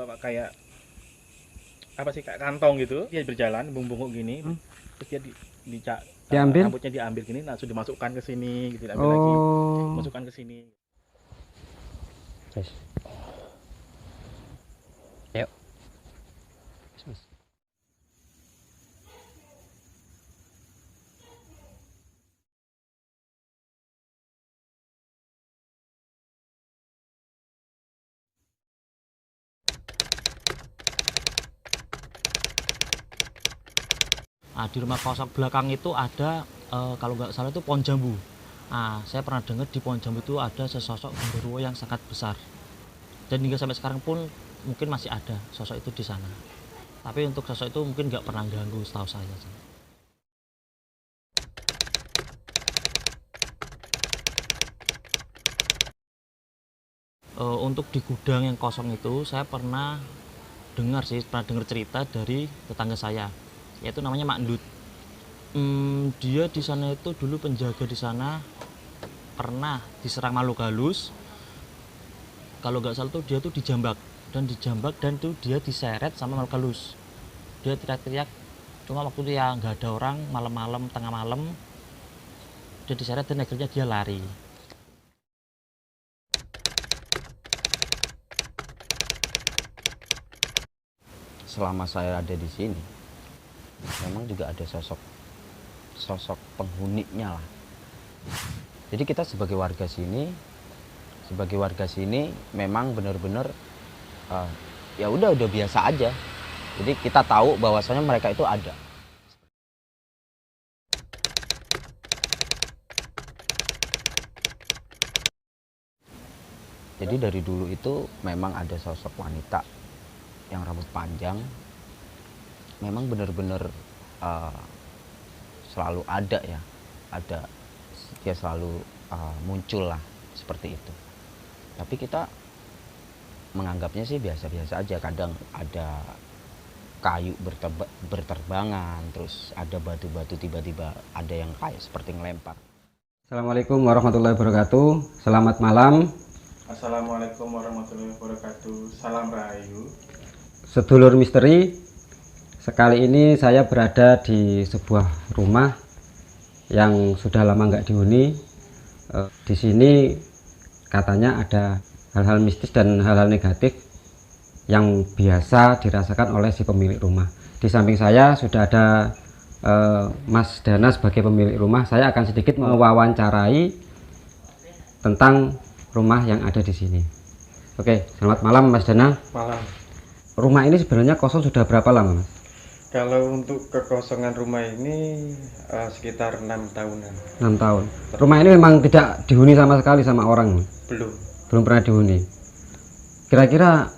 bawa kayak apa sih, kayak kantong gitu, dia berjalan bungkuk gini, terus dia Diambil? rambutnya diambil gini, langsung dimasukkan ke sini gitu, diambil lagi, Oh. masukkan ke sini. Guys. Yuk. Mas. Nah, di rumah kosong belakang itu ada kalau nggak salah itu pohon jambu. Nah, saya pernah dengar di pohon jambu itu ada sesosok genderuwo yang sangat besar. Dan hingga sampai sekarang pun mungkin masih ada sosok itu di sana. Tapi untuk sosok itu mungkin nggak pernah ganggu setahu saya. Untuk di gudang yang kosong itu saya pernah dengar cerita dari tetangga saya, yaitu namanya Mak Ndut. Dia di sana itu dulu penjaga di sana, pernah diserang makhluk halus. Kalau nggak salah tuh dia tuh dijambak dan tuh dia diseret sama makhluk halus. Dia teriak-teriak, cuma waktu itu ya nggak ada orang, malam-malam, tengah malam, dia diseret dan akhirnya dia lari. Selama saya ada di sini, memang juga ada sosok penghuninya lah. Jadi kita sebagai warga sini memang benar-benar ya udah biasa aja. Jadi kita tahu bahwasanya mereka itu ada. Jadi dari dulu itu memang ada sosok wanita yang rambut panjang, memang benar-benar selalu ada ya, dia selalu muncul lah seperti itu. Tapi kita menganggapnya sih biasa-biasa aja. Kadang ada kayu berterbangan, terus ada batu-batu tiba-tiba ada yang kayak seperti ngelempar. Assalamualaikum warahmatullahi wabarakatuh. Selamat malam. Assalamualaikum warahmatullahi wabarakatuh. Salam Rahayu. Sedulur misteri, sekali ini saya berada di sebuah rumah yang sudah lama nggak dihuni. Di sini katanya ada hal-hal mistis dan hal-hal negatif yang biasa dirasakan oleh si pemilik rumah. Di samping saya sudah ada Mas Dana sebagai pemilik rumah. Saya akan sedikit mewawancarai tentang rumah yang ada di sini. Oke, selamat malam Mas Dana. Malam. Rumah ini sebenarnya kosong sudah berapa lama, Mas? Kalau untuk kekosongan rumah ini sekitar 6 tahunan. 6 tahun. Rumah ini memang tidak dihuni sama sekali sama orang? Belum pernah dihuni. Kira-kira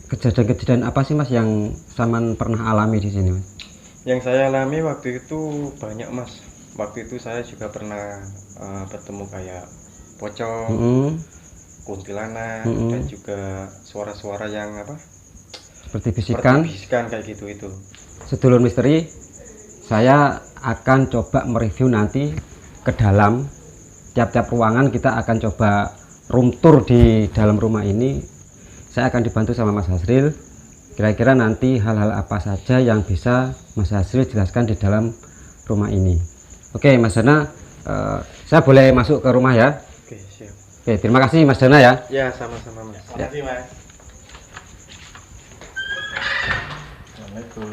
kejadian-kejadian apa sih Mas yang Saman pernah alami di sini, Mas? Yang saya alami waktu itu banyak, Mas. Waktu itu saya juga pernah bertemu kayak pocong, kuntilanak, dan juga suara-suara yang apa? Seperti bisikan kayak gitu itu. Sedulur misteri, saya akan coba mereview nanti ke dalam tiap-tiap ruangan. Kita akan coba room tour di dalam rumah ini. Saya akan dibantu sama Mas Hasril. Kira-kira nanti hal-hal apa saja yang bisa Mas Hasril jelaskan di dalam rumah ini. Oke Mas Dana, saya boleh masuk ke rumah ya? Oke, siap. Oke, terima kasih Mas Dana ya. Ya, sama-sama Mas. Terima kasih Mas. Assalamualaikum.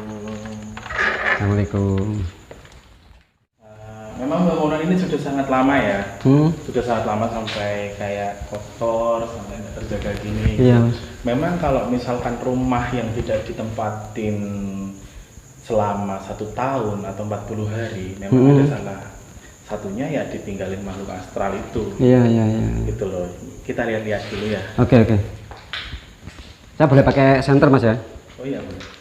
Assalamualaikum. Memang bangunan ini sudah sangat lama ya, sudah sangat lama sampai kayak kotor, sampai nggak terjaga gini. Iya, Mas. Memang kalau misalkan rumah yang tidak ditempatin selama 1 tahun atau 40 hari, memang ada salah satunya ya ditinggalin makhluk astral itu. Iya. Gitu loh. Kita lihat-lihat dulu ya. Oke. Saya boleh pakai senter Mas ya? Oh iya boleh.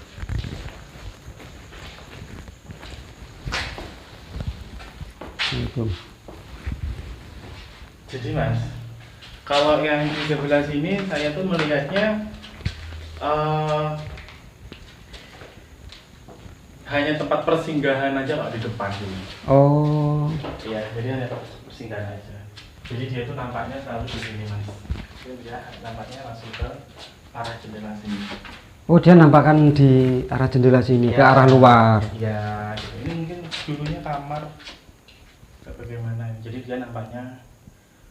Jadi Mas, kalau yang di sebelah sini saya tuh melihatnya hanya tempat persinggahan aja Pak di depan dulu. Oh. Iya, jadi hanya tempat persinggahan aja. Jadi dia tuh nampaknya selalu di sini Mas. Dia nampaknya langsung ke arah jendela sini. Oh, dia nampakkan di arah jendela sini, ke arah luar. Ya, gitu. Ini mungkin dulunya kamar bagaimana. Jadi dia nampaknya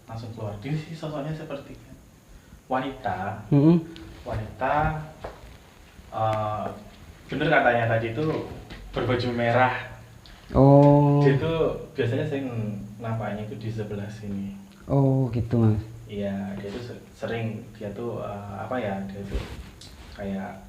langsung keluar. Di sini sosoknya seperti wanita. Wanita, bener katanya tadi itu berbaju merah. Oh. Dia itu biasanya sering nampaknya itu di sebelah sini. Oh, gitu Mas. Iya, dia tuh sering, dia tuh apa ya, dia tuh kayak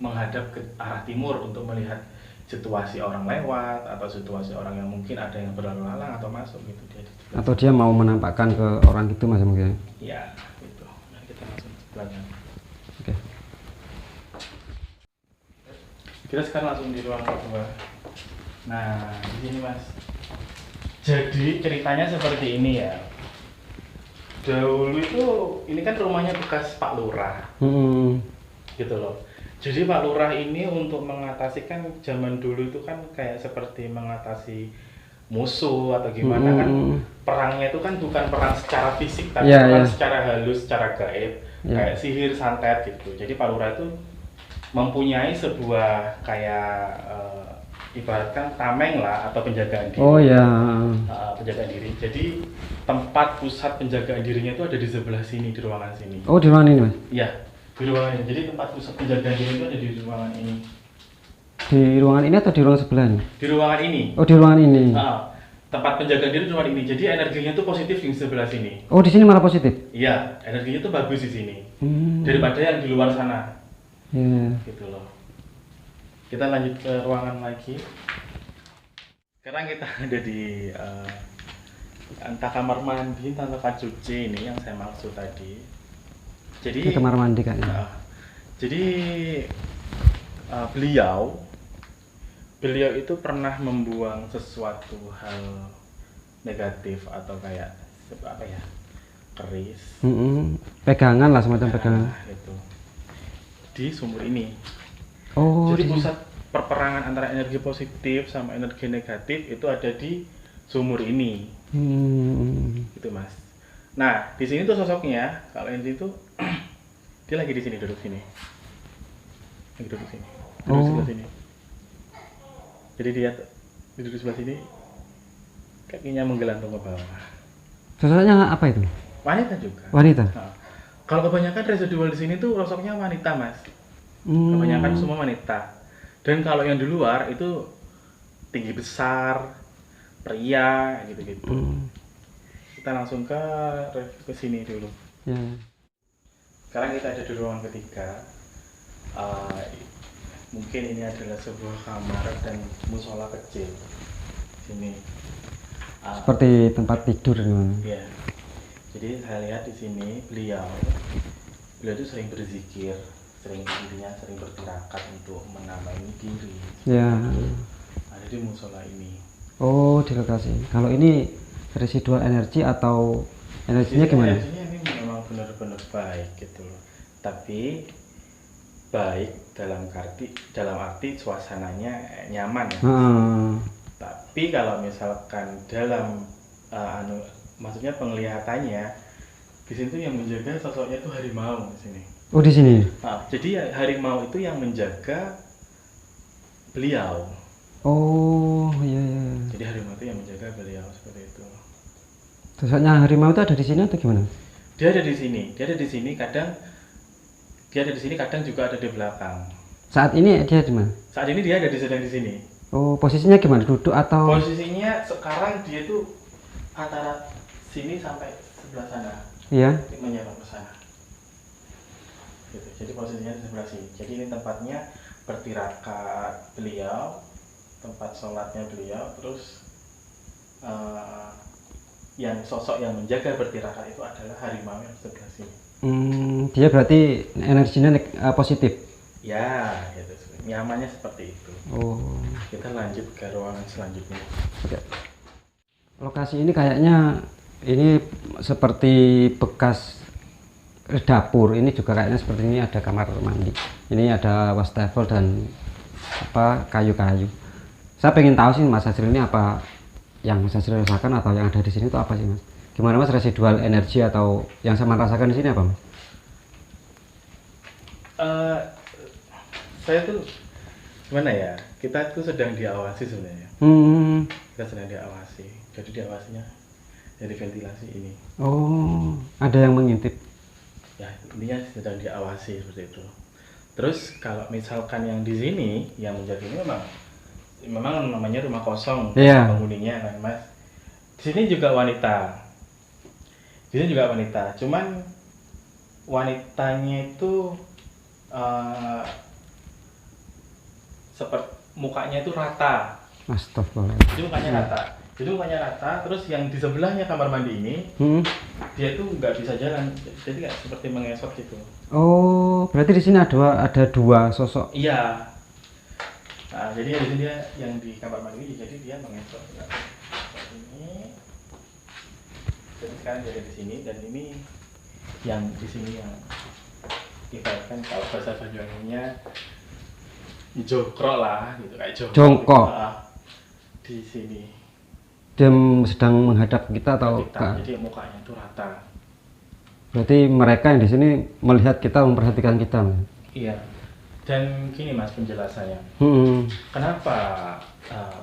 menghadap ke arah timur untuk melihat situasi orang lewat atau situasi orang yang mungkin ada yang berlalu lalang atau masuk gitu dia. Atau dia mau menampakkan ke orang gitu Mas mungkin. Iya, gitu. Nah, kita langsung belakang. Oke. Kita sekarang langsung di ruang kedua. Nah, di sini Mas. Jadi ceritanya seperti ini ya. Dahulu itu ini kan rumahnya bekas Pak Lurah. Gitu loh. Jadi Pak Lurah ini untuk mengatasi kan zaman dulu itu kan kayak seperti mengatasi musuh atau gimana kan perangnya itu kan bukan perang secara fisik tapi perang secara halus, secara gaib, kayak sihir santet gitu. Jadi Pak Lurah itu mempunyai sebuah kayak ibaratkan tameng lah atau penjagaan diri. Oh ya. Penjagaan diri. Jadi tempat pusat penjagaan dirinya itu ada di sebelah sini, di ruangan sini. Oh, di ruangan ini Mas? Iya, di ruangan ini. Jadi tempat pusat penjagaan diri itu ada di ruangan ini. Di ruangan ini atau di ruangan sebelah ini? Di ruangan ini. Oh, di ruangan ini. Tempat penjagaan diri di ruangan ini. Jadi energinya itu positif di sebelah sini. Oh, di sini malah positif? Iya, energinya itu bagus di sini. Daripada yang di luar sana. Gitu loh. Kita lanjut ke ruangan lagi. Sekarang kita ada di entah kamar mandi, entah tempat cuci ini yang saya maksud tadi. Jadi ini kamar mandi kayaknya. Jadi beliau itu pernah membuang sesuatu hal negatif atau kayak apa ya, keris. Pegangan lah, semacam pegangan. Itu di sumur ini. Oh, jadi pusat perperangan antara energi positif sama energi negatif itu ada di sumur ini. Gitu Mas. Nah di sini tuh sosoknya kalau ini tuh dia lagi di sini, duduk sini, lagi duduk sini, duduk sebelah sini. Jadi dia duduk sebelah sini, kakinya menggelantung ke bawah. Sosoknya apa itu? Wanita juga. Wanita. Nah, kalau kebanyakan residual di sini tuh sosoknya wanita Mas. Kebanyakan semua wanita. Dan kalau yang di luar itu tinggi besar, pria, gitu-gitu. Kita langsung ke sini dulu. Sekarang kita ada di ruang ketiga. Mungkin ini adalah sebuah kamar dan musola kecil. Sini. Seperti tempat tidur gimana? Iya. Jadi saya lihat di sini beliau itu sering berzikir. Sering bertirakat untuk menamai diri. Ada di musola ini. Oh, di lokasi. Kalau ini residual energi atau energinya gimana? Energinya ini memang benar-benar baik gitu loh. Tapi baik dalam arti suasananya nyaman ya. Tapi kalau misalkan dalam maksudnya penglihatannya di sini tuh yang menjaga sosoknya tuh harimau di sini. Oh, di sini. Nah, jadi harimau itu yang menjaga beliau. Oh, iya. Jadi harimau itu yang menjaga beliau seperti itu. Sosoknya harimau itu ada di sini atau gimana? Dia ada di sini. Kadang juga ada di belakang. Saat ini dia di mana? Saat ini dia sedang di sini. Oh, posisinya gimana? Duduk atau? Posisinya sekarang dia tuh antara sini sampai sebelah sana. Iya. Menyerang ke sana. Gitu. Jadi posisinya di sebelah sini. Jadi ini tempatnya bertirakat beliau, tempat sholatnya beliau, terus yang sosok yang menjaga bertirakat itu adalah harimau yang sebelah sini. Dia berarti energinya positif? Ya, gitu. Nyamannya seperti itu. Oh. Kita lanjut ke ruangan selanjutnya. Oke. Lokasi ini kayaknya ini seperti bekas dapur. Ini juga kayaknya seperti ini ada kamar mandi. Ini ada wastafel dan kayu-kayu. Saya pengen tahu sih Mas Azril ini apa yang Mas Azril rasakan atau yang ada di sini itu apa sih Mas? Gimana Mas residual energi atau yang saya rasakan di sini apa Mas? Eh, saya tuh gimana ya? Kita tuh sedang diawasi sebenarnya. Kita sedang diawasi. Jadi diawasinya dari ventilasi ini. Oh, ada yang mengintip. Ya, intinya sedang diawasi seperti itu. Terus kalau misalkan yang di sini yang menjadi ini memang namanya rumah kosong, Iya. penghuninya kan Mas. Di sini juga wanita. Di sini juga wanita. Cuman wanitanya itu seperti mukanya itu rata. Astagfirullah. Jadi mukanya rata. Terus yang di sebelahnya kamar mandi ini dia tuh nggak bisa jalan. Jadi kayak seperti mengesot gitu. Oh, berarti di sini ada dua sosok. Iya. Nah, jadi di sini dia yang di kamar mandi, jadi dia mengesot. Nah, seperti ini. Jadi sekarang dia ada di sini dan ini yang di sini yang ibaratkan kalau bahasa Banyuwanginya jongkok lah, gitu kayak Jongkok. Di sini. Dia sedang menghadap kita atau Jadi mukanya itu rata. Berarti mereka yang di sini melihat kita, memperhatikan kita. Iya. Dan gini Mas penjelasannya. Kenapa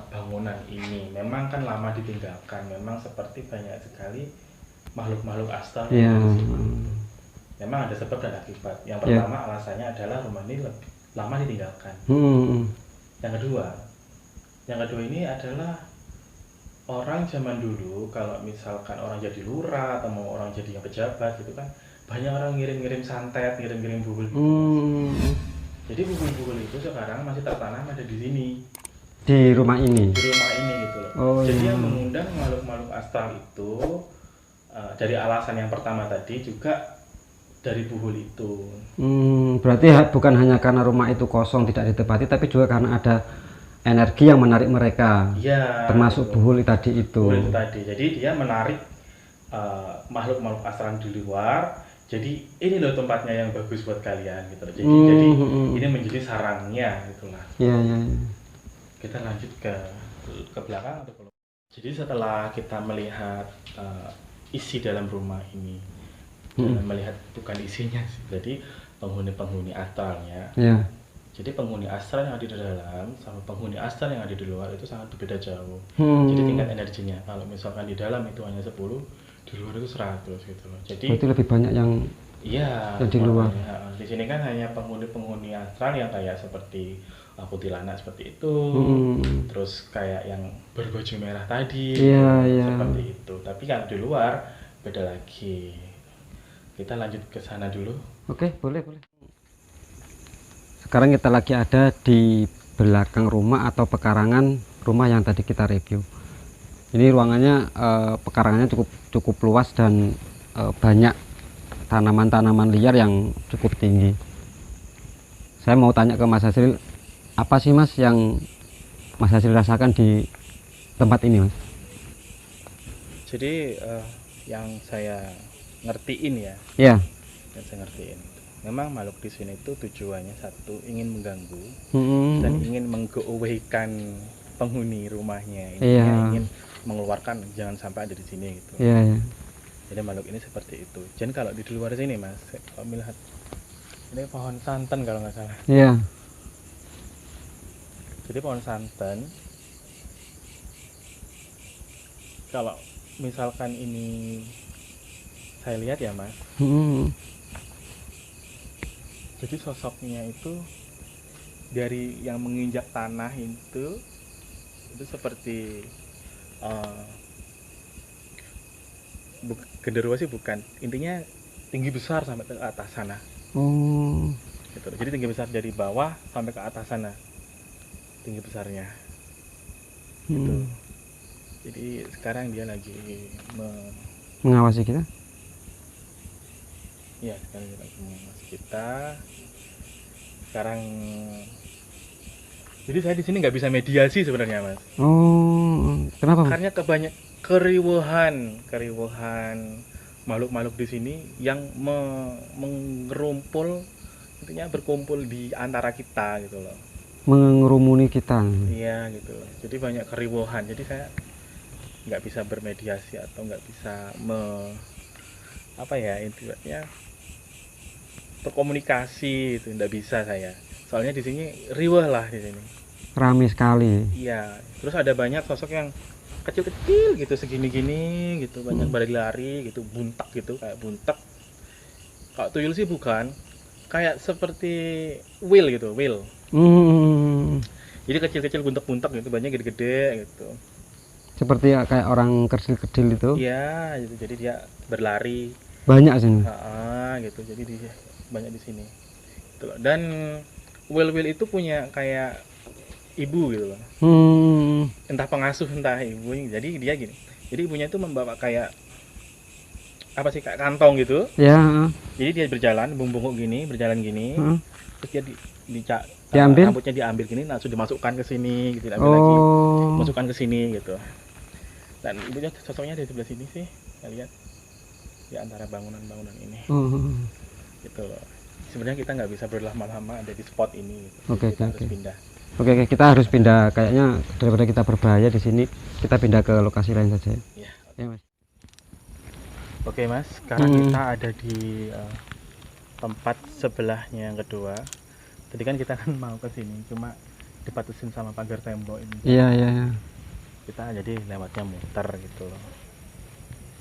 bangunan ini memang kan lama ditinggalkan, memang seperti banyak sekali makhluk-makhluk astral. Iya. Memang ada sebab dan akibat. Yang pertama alasannya adalah rumah ini lama ditinggalkan. Yang kedua ini adalah orang zaman dulu kalau misalkan orang jadi lurah atau mau orang jadi yang pejabat gitu kan banyak orang ngirim-ngirim santet, ngirim-ngirim bubul gitu. Jadi bubul-bubul itu sekarang masih tertanam ada di sini. Di rumah ini. Di rumah ini gitu loh. Oh, jadi iya. yang mengundang makhluk-makhluk astral itu dari alasan yang pertama tadi juga dari buhul itu. Berarti bukan hanya karena rumah itu kosong tidak ditempati, tapi juga karena ada energi yang menarik mereka. Iya. Termasuk buhul tadi itu. Buhul itu tadi. Jadi dia menarik makhluk-makhluk astral di luar. Jadi ini loh tempatnya yang bagus buat kalian gitu loh. Jadi ini menjadi sarangnya gitu lah. Iya. Kita lanjut ke belakang atau ke luar. Jadi setelah kita melihat isi dalam rumah ini, melihat bukan isinya sih, jadi penghuni-penghuni astralnya. Iya. Jadi penghuni astral yang ada di dalam sama penghuni astral yang ada di luar itu sangat berbeda jauh. Hmm. Jadi tingkat energinya, kalau misalkan di dalam itu hanya 10, di luar itu 100 gitu loh. Jadi Berarti lebih banyak yang iya, yang di luar. makanya, di sini kan hanya penghuni-penghuni astral yang kayak seperti kuntilanak seperti itu, terus kayak yang berbaju merah tadi, Iya, iya. seperti itu. Tapi kalau di luar beda lagi. Kita lanjut ke sana dulu. Oke, boleh. Sekarang kita lagi ada di belakang rumah atau pekarangan rumah yang tadi kita review. Ini ruangannya pekarangannya cukup luas dan banyak tanaman-tanaman liar yang cukup tinggi. Saya mau tanya ke Mas Hasril, apa sih Mas yang Mas Hasril rasakan di tempat ini, Mas? Jadi yang saya ngertiin ya, Iya. yang saya ngertiin, memang makhluk di sini itu tujuannya satu, ingin mengganggu dan ingin meng-go-away-kan penghuni rumahnya. Intinya ingin mengeluarkan jangan sampai ada di sini gitu. Iya. Jadi makhluk ini seperti itu. Dan kalau di luar sini Mas, kalau melihat ini pohon santan kalau nggak salah. Iya. Jadi pohon santan, kalau misalkan ini saya lihat ya Mas, jadi sosoknya itu dari yang menginjak tanah itu seperti genderuwo sih bukan, intinya tinggi besar sampai ke atas sana. Gitu. Jadi tinggi besar dari bawah sampai ke atas sana, tinggi besarnya. Gitu. Jadi sekarang dia lagi mengawasi kita. Ya, sekarang dia lagi mengawasi kita. Sekarang, jadi saya di sini nggak bisa mediasi sebenarnya Mas. Kenapa Mas? Karena kebanyak keriuhan makhluk-makhluk di sini yang mengerumpul, intinya berkumpul di antara kita gitu loh. Mengerumuni kita. Iya gitu loh. Jadi banyak keriuhan. Jadi saya nggak bisa bermediasi atau nggak bisa intinya berkomunikasi itu nggak bisa saya. Soalnya di sini riweh lah di sini. Rame sekali. Iya. Terus ada banyak sosok yang kecil-kecil gitu, segini-gini gitu, banyak berlari gitu, buntak gitu, kayak buntak. Kalau tuyul sih bukan, kayak seperti whale gitu, whale. Jadi kecil-kecil buntak-buntak gitu, banyak gede-gede gitu. Seperti kayak orang kerdil-kerdil itu. Iya, gitu. Jadi dia berlari. Banyak sini. Gitu. Jadi dia banyak di sini. Gitu loh. Dan whale-whale itu punya kayak ibu gitu loh. Entah pengasuh, entah ibu. Jadi dia gini. Jadi ibunya itu membawa kayak apa sih, kayak kantong gitu. Ya. Jadi dia berjalan bungkuk gini, berjalan gini. Terus dia diambil, rambutnya diambil gini, langsung dimasukkan ke sini gitu, diambil lagi, masukkan ke sini gitu. Dan ibunya sosoknya di sebelah sini sih, saya lihat di antara bangunan-bangunan ini. Gitu loh. Sebenarnya kita nggak bisa berlama-lama ada di spot ini. Gitu. Oke. Harus pindah. Oke, kita harus pindah. Kayaknya daripada kita berbahaya di sini, kita pindah ke lokasi lain saja. Ya. Ya, Mas. Oke Mas, sekarang kita ada di tempat sebelahnya yang kedua. Tadi kan kita kan mau ke sini, cuma dibatasin sama pagar tembok ini. Iya. Kita jadi lewatnya muter gitu loh.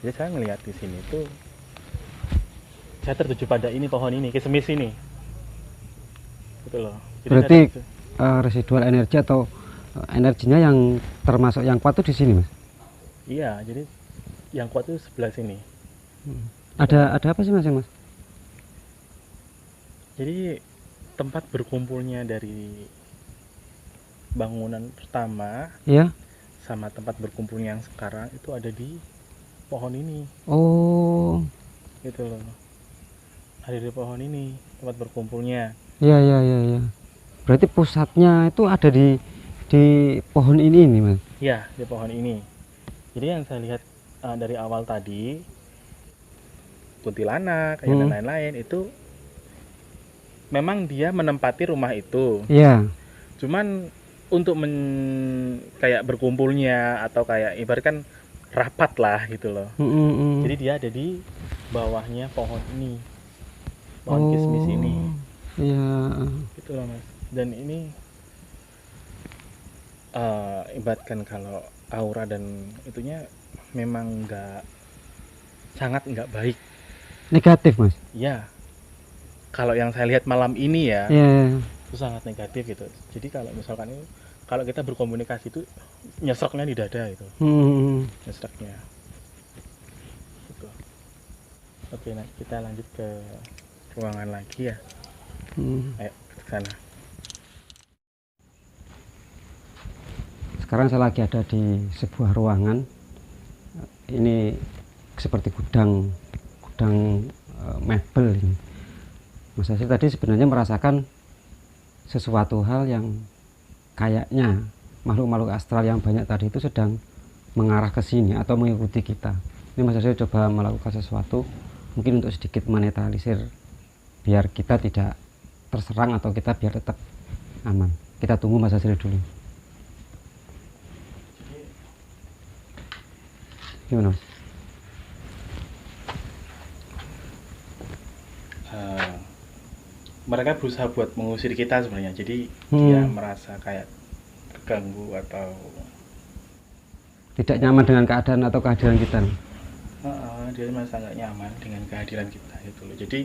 Jadi saya ngelihat di sini tuh, saya tertuju pada ini, pohon ini, kismis ini. Gitu loh. Jadi berarti residual energi atau energinya yang termasuk yang kuat tuh di sini, Mas? Iya, jadi yang kuat tuh sebelah sini. Ada apa sih, Mas? Jadi tempat berkumpulnya dari bangunan pertama, iya, sama tempat berkumpulnya yang sekarang itu ada di pohon ini. Oh, Gitu loh. Ada di pohon ini tempat berkumpulnya. iya. Berarti pusatnya itu ada di pohon ini nih, Mas? Iya, di pohon ini. Jadi yang saya lihat dari awal tadi, kuntilanak kayak dan lain-lain itu memang dia menempati rumah itu. Iya. Cuman untuk kayak berkumpulnya atau kayak ibaratkan rapat lah gitu loh. Jadi dia ada di bawahnya pohon ini, pohon kismis ini. Iya. Gitu loh Mas. Dan ini ibaratkan kalau aura dan itunya memang sangat nggak baik. Negatif, Mas? Ya. Kalau yang saya lihat malam ini ya, itu sangat negatif gitu. Jadi kalau misalkan ini, kalau kita berkomunikasi itu nyesreknya di dada itu, nyesreknya. Gitu. Oke, nah kita lanjut ke ruangan lagi ya. Ayo ke sana. Sekarang saya lagi ada di sebuah ruangan. Ini seperti gudang mebel ini. Mas Hasil tadi sebenarnya merasakan sesuatu hal yang kayaknya makhluk-makhluk astral yang banyak tadi itu sedang mengarah ke sini atau mengikuti kita. Ini Mas Hasil coba melakukan sesuatu mungkin untuk sedikit menetralisir biar kita tidak terserang atau kita biar tetap aman. Kita tunggu Mas Hasil dulu. Gimana, Mas? Mereka berusaha buat mengusir kita sebenarnya. Jadi dia merasa kayak terganggu atau tidak nyaman dengan keadaan atau kehadiran kita. Dia merasa nggak nyaman dengan kehadiran kita gitu loh. Jadi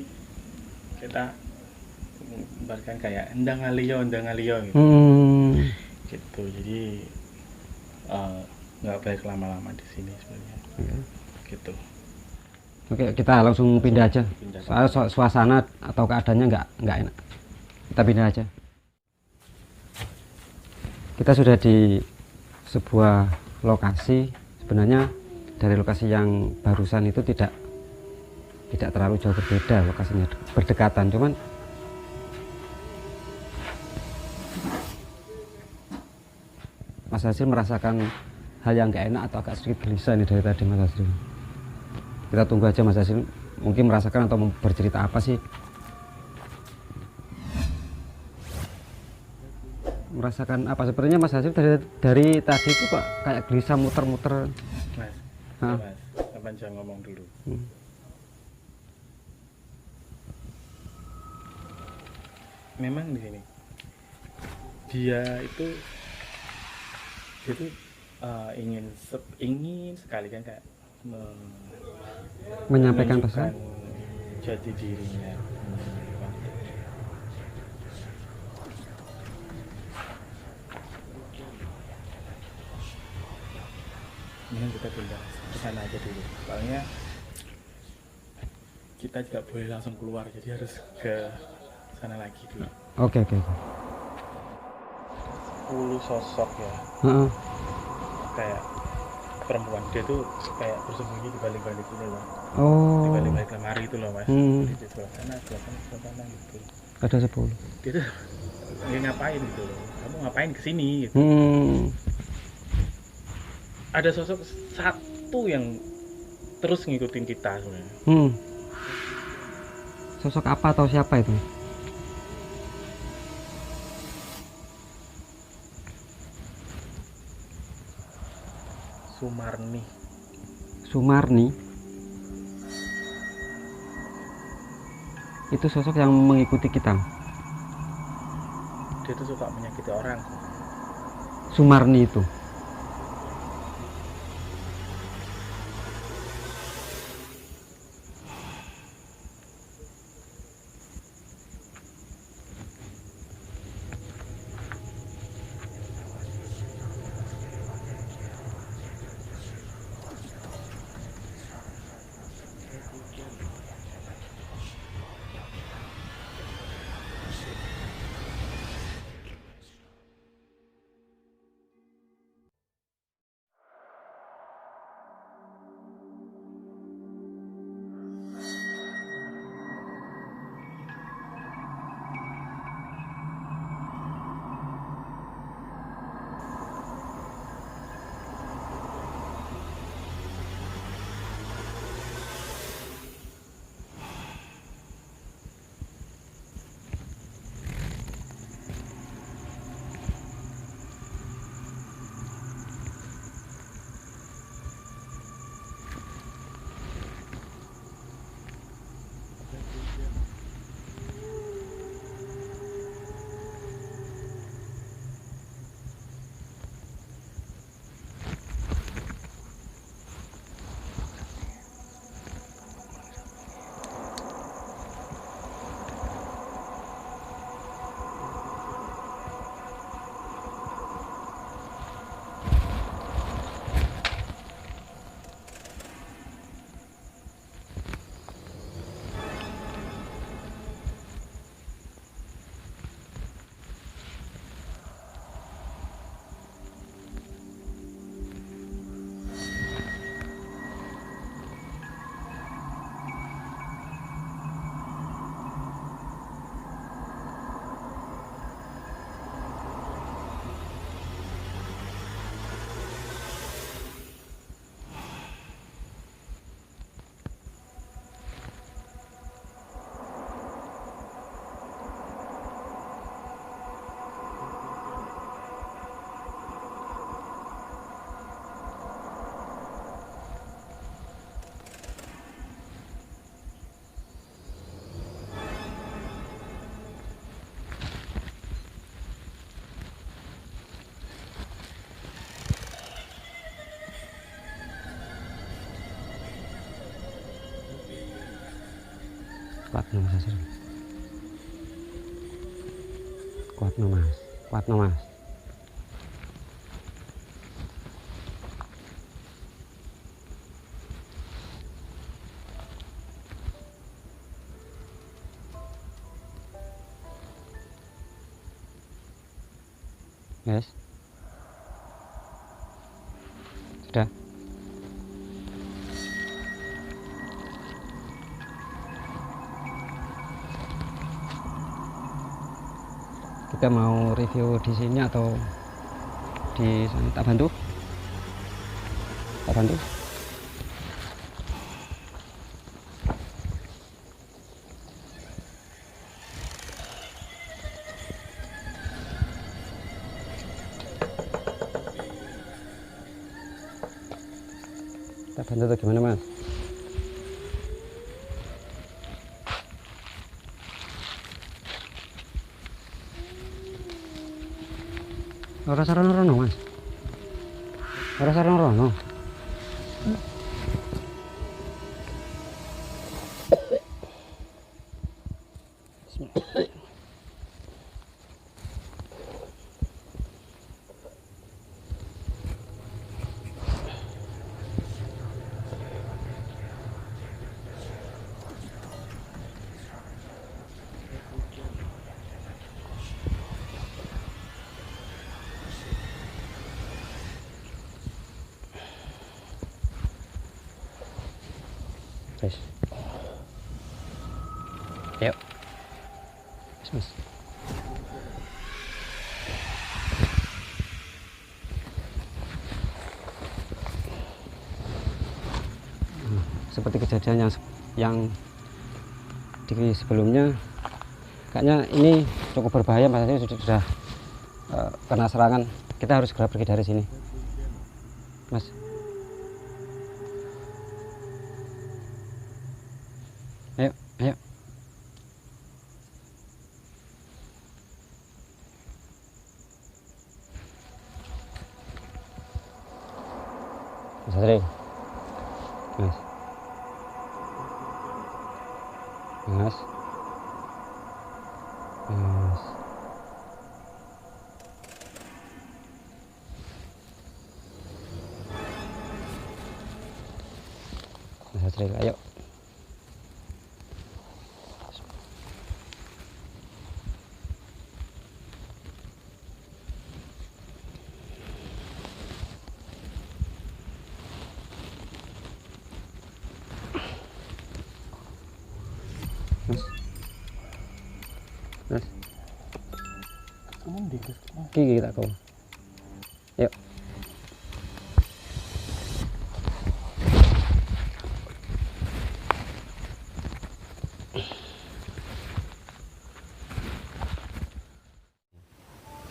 kita bahkan kayak ndang ngaliyo gitu. Gitu. Jadi nggak baik lama-lama di sini sebenarnya. Gitu. Oke, kita langsung pindah aja. Soal suasana atau keadaannya nggak enak. Kita pindah aja. Kita sudah di sebuah lokasi. Sebenarnya dari lokasi yang barusan itu tidak terlalu jauh berbeda, lokasinya berdekatan. Cuman Mas Hasil merasakan hal yang nggak enak atau agak sedikit gelisah nih dari tadi, Mas Hasil. Kita tunggu aja Mas Hasil mungkin merasakan atau bercerita apa sih. Merasakan apa sebenarnya Mas Hasil dari tadi itu kok kayak gelisah muter-muter. Mas, ya Mas, Abang jangan ngomong dulu. memang di sini dia itu ingin sekali kan kayak menyampaikan pesan. Jati dirinya. Mending kita pindah ke sana aja dulu. Soalnya kita tidak boleh langsung keluar, jadi harus ke sana lagi dulu. Oke. 10 sosok ya. Heeh. Kayak perempuan, dia tuh kayak bersembunyi di balik-balik ini loh. Oh. Di balik-balik lemari itu loh Mas. Jadi di sebelah sana gitu. Ada 10. Dia tuh ngapain gitu loh. Kamu ngapain kesini gitu. Ada sosok satu yang terus ngikutin kita sebenarnya. Sosok apa atau siapa itu? Sumarni. Itu sosok yang mengikuti kita. Dia tuh suka menyakiti orang. Sumarni itu. Kuat no mas. Yes. Sudah. Kita mau review di sini atau di sana? Tak bantu? Tak bantu atau gimana mas? Ora sarono-rono, Mas. Ora sarono-rono. Guys. Ayo. Mas. Seperti kejadian yang di sebelumnya, kayaknya ini cukup berbahaya, Mas. Ini sudah kena serangan. Kita harus segera pergi dari sini, Mas. Ayo, ayo. Mas Azril. Mas. Mas. Mas. Mas Azril, ayo. Mas. Mas. Gigi tak kau. Yuk.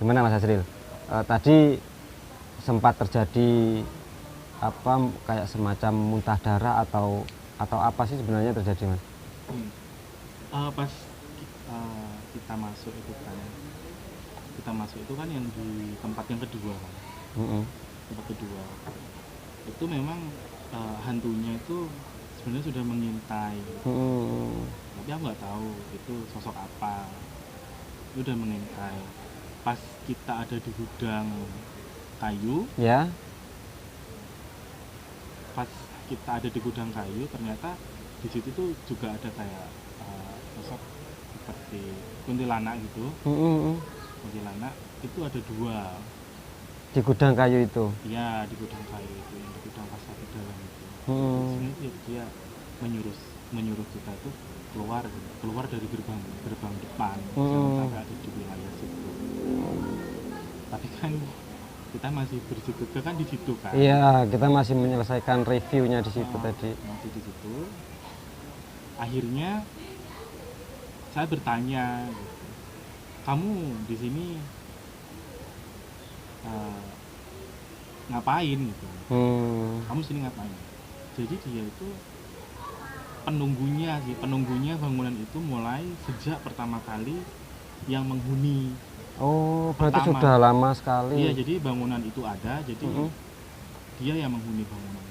Gimana Mas Azril? Tadi sempat terjadi apa kayak semacam muntah darah atau apa sih sebenarnya terjadi, Mas? Pas kita masuk itu kan yang di tempat yang kedua kan. Tempat kedua itu memang hantunya itu sebenarnya sudah mengintai. Tapi aku nggak tahu itu sosok apa. Itu udah mengintai. Pas kita ada di gudang kayu, Ya. pas kita ada di gudang kayu ternyata di situ tuh juga ada kayak sosok seperti kuntilanak gitu. Kuntilanak itu ada 2 Di gudang kayu itu. ya, di gudang kayu itu, yang di gudang pasar di dalam itu. Sebenarnya dia menyuruh kita tuh keluar dari gerbang depan, jangan sampai ada di wilayah situ. Tapi kan kita masih bersikukuh kan di situ kan. Iya, kita masih menyelesaikan reviewnya di situ tadi. Masih di situ. Akhirnya saya bertanya, gitu, kamu di sini ngapain gitu? Kamu sini ngapain? Jadi dia itu penunggunya bangunan itu mulai sejak pertama kali yang menghuni. Oh, berarti Pertama. sudah lama sekali. Iya, jadi bangunan itu ada, jadi dia yang menghuni bangunan.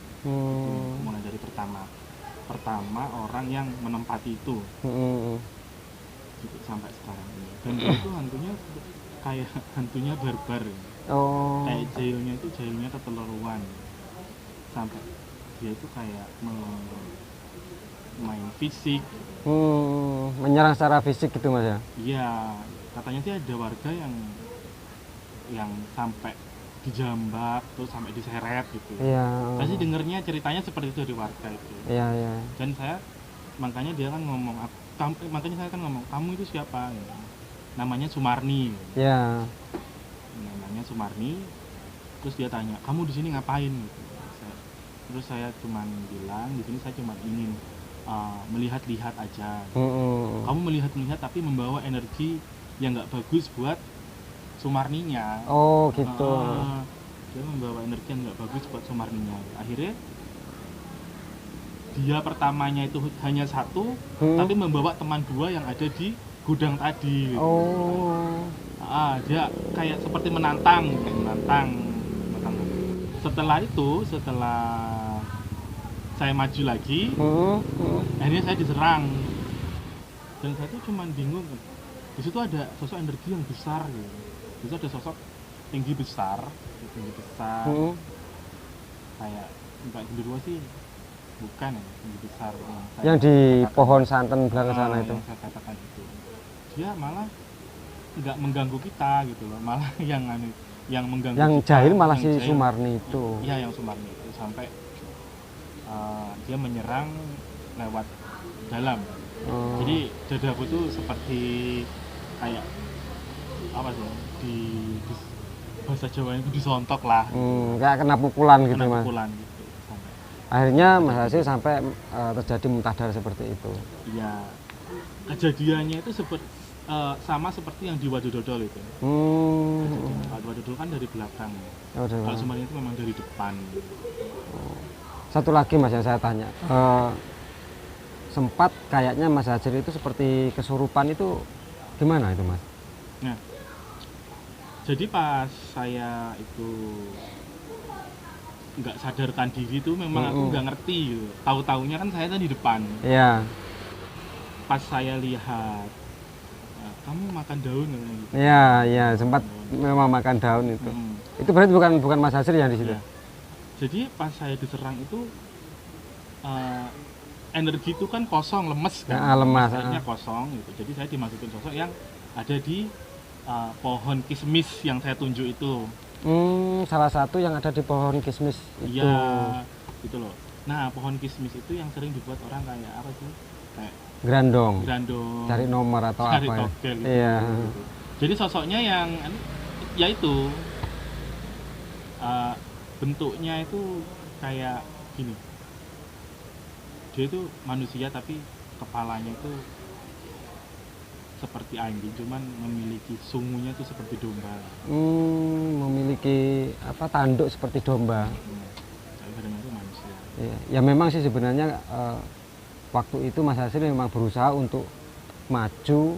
Mulai dari pertama orang yang menempati itu gitu, sampai sekarang ini. Dan dia itu hantunya kayak hantunya barbar, Oh. kayak jailnya keterlaluan, sampai dia itu kayak main fisik. Menyerang secara fisik gitu, Mas ya? Iya, katanya sih ada warga yang sampai dijambak terus sampai diseret gitu. Iya. Saya sih dengernya ceritanya seperti itu dari warga itu. Iya, iya. Dan saya makanya dia kan ngomong, makanya saya kan ngomong, kamu itu siapa? Namanya Sumarni. Iya. Namanya Sumarni. Terus dia tanya, kamu di sini ngapain? Gitu. Terus saya cuman bilang, di sini saya cuma ingin melihat-lihat aja. Kamu melihat-lihat tapi membawa energi yang nggak bagus buat Sumarninya. Oh, gitu. Dia membawa energi yang nggak bagus buat Sumarninya. Akhirnya dia pertamanya itu hanya 1, tapi membawa teman 2 yang ada di gudang tadi. Gitu. Oh. Dia kayak seperti menantang, menantang. Setelah itu, setelah saya maju lagi, akhirnya saya diserang. Dan saya tuh cuman bingung. Di situ ada sosok energi yang besar gitu. Di situ ada sosok tinggi besar. Kayak Mbak Genderuwo sih bukan ya, tinggi besar. Yang di pohon santan belakang sana itu. Saya katakan itu. Dia malah nggak mengganggu kita gitu loh, malah yang mengganggu yang kita, jahil malah yang si jahil. Sumarni itu. Iya, yang Sumarni itu sampai dia menyerang lewat dalam. Jadi dadaku tuh seperti kayak apa sih, di bahasa Jawa itu disontok lah. Kayak kena pukulan gitu, kena Mas. Pukulan gitu sampai. Akhirnya Mas Hasil sampai terjadi muntah darah seperti itu. Iya. Kejadiannya itu sama seperti yang di Wadododol itu. Kalau Wadodol kan dari belakang. Kalau Sumarni itu memang dari depan. Satu lagi Mas yang saya tanya, sempat kayaknya Mas Hasil itu seperti kesurupan, itu gimana itu Mas? Nah, jadi pas saya itu nggak sadarkan diri itu memang aku nggak ngerti gitu. Tahu-taunya kan saya tadi di depan. Iya. Pas saya lihat, kamu makan daun gitu. Iya, sempat memang makan daun itu. Itu berarti bukan Mas Hasil yang di situ. Ya. Jadi pas saya diserang itu energi itu kan kosong, lemes kan. Lemas. Akhirnya kosong gitu. Jadi saya dimasukin sosok yang ada di pohon kismis yang saya tunjuk itu. Salah satu yang ada di pohon kismis itu. Iya, gitu loh. Nah, pohon kismis itu yang sering dibuat orang kayak apa sih? Kayak Grandong. Cari nomor atau cari apa togel, ya? Iya. Gitu. Jadi sosoknya yang yaitu bentuknya itu kayak gini. Dia itu manusia tapi kepalanya itu seperti anjing, cuman memiliki sungunya itu seperti domba. Memiliki tanduk seperti domba. Tapi badannya itu manusia. Ya memang sih sebenarnya waktu itu Mas Hasil memang berusaha untuk maju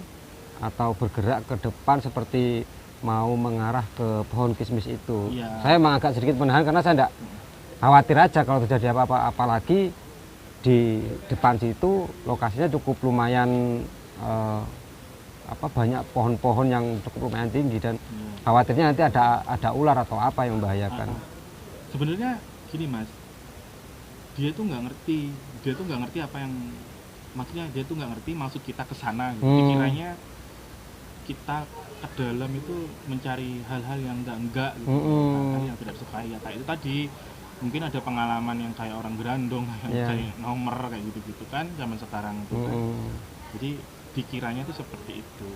atau bergerak ke depan seperti mau mengarah ke pohon kismis itu. Ya. Saya memang agak sedikit menahan karena saya tidak khawatir aja kalau terjadi apa-apa, apalagi di depan situ lokasinya cukup lumayan banyak pohon-pohon yang cukup lumayan tinggi dan khawatirnya nanti ada ular atau apa yang membahayakan. Sebenarnya gini Mas, dia tuh nggak ngerti apa yang maksudnya, dia tuh nggak ngerti maksud kita ke sana gitu. Pikirannya kita ke dalam itu mencari hal-hal yang enggak gitu, hal yang tidak supaya kayak itu tadi. Mungkin ada pengalaman yang kayak orang gerandong, kayak nomor kayak gitu-gitu kan zaman sekarang itu kan. Jadi pikirannya tuh seperti itu.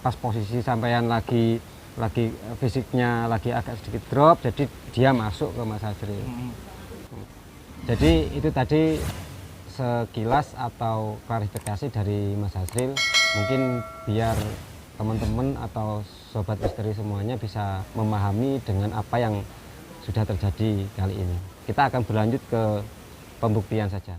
Pas posisi sampean lagi fisiknya lagi agak sedikit drop, jadi dia masuk ke Mas Hasril. Jadi itu tadi sekilas atau klarifikasi dari Mas Hasril, mungkin biar teman-teman atau sobat misteri semuanya bisa memahami dengan apa yang sudah terjadi kali ini. Kita akan berlanjut ke pembuktian saja.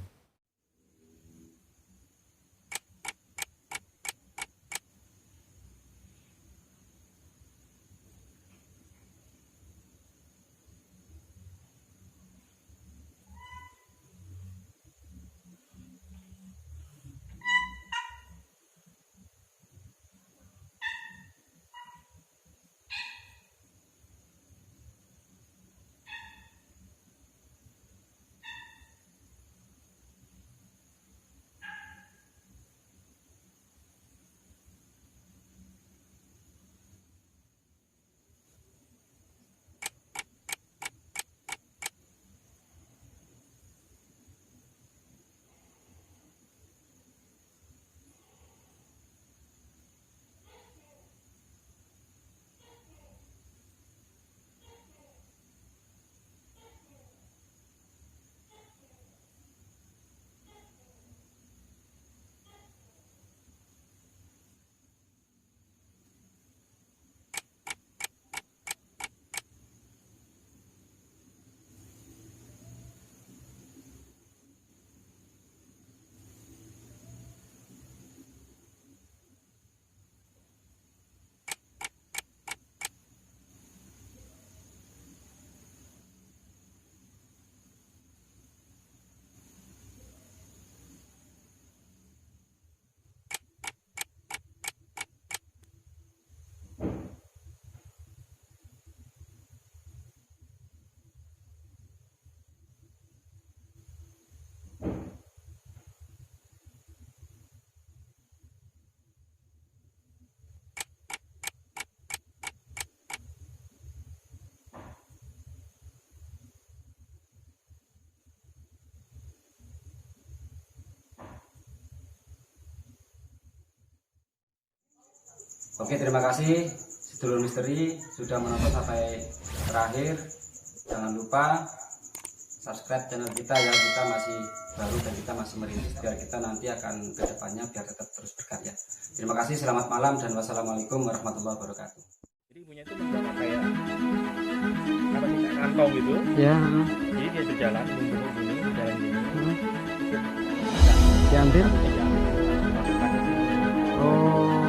Oke, terima kasih sedulur misteri sudah menonton sampai terakhir. Jangan lupa subscribe channel kita ya, kita masih baru dan kita masih merintis, biar kita nanti akan ke depannya biar tetap terus berkarya. Terima kasih, selamat malam dan wassalamualaikum warahmatullahi wabarakatuh. Jadi ibunya itu menjaga kayak apa sih, kayak kantong gitu. Ya, Jadi dia berjalan bentuk gini, berjalan gini. diambil. Dia ambil, masukkan ke sini. Oh.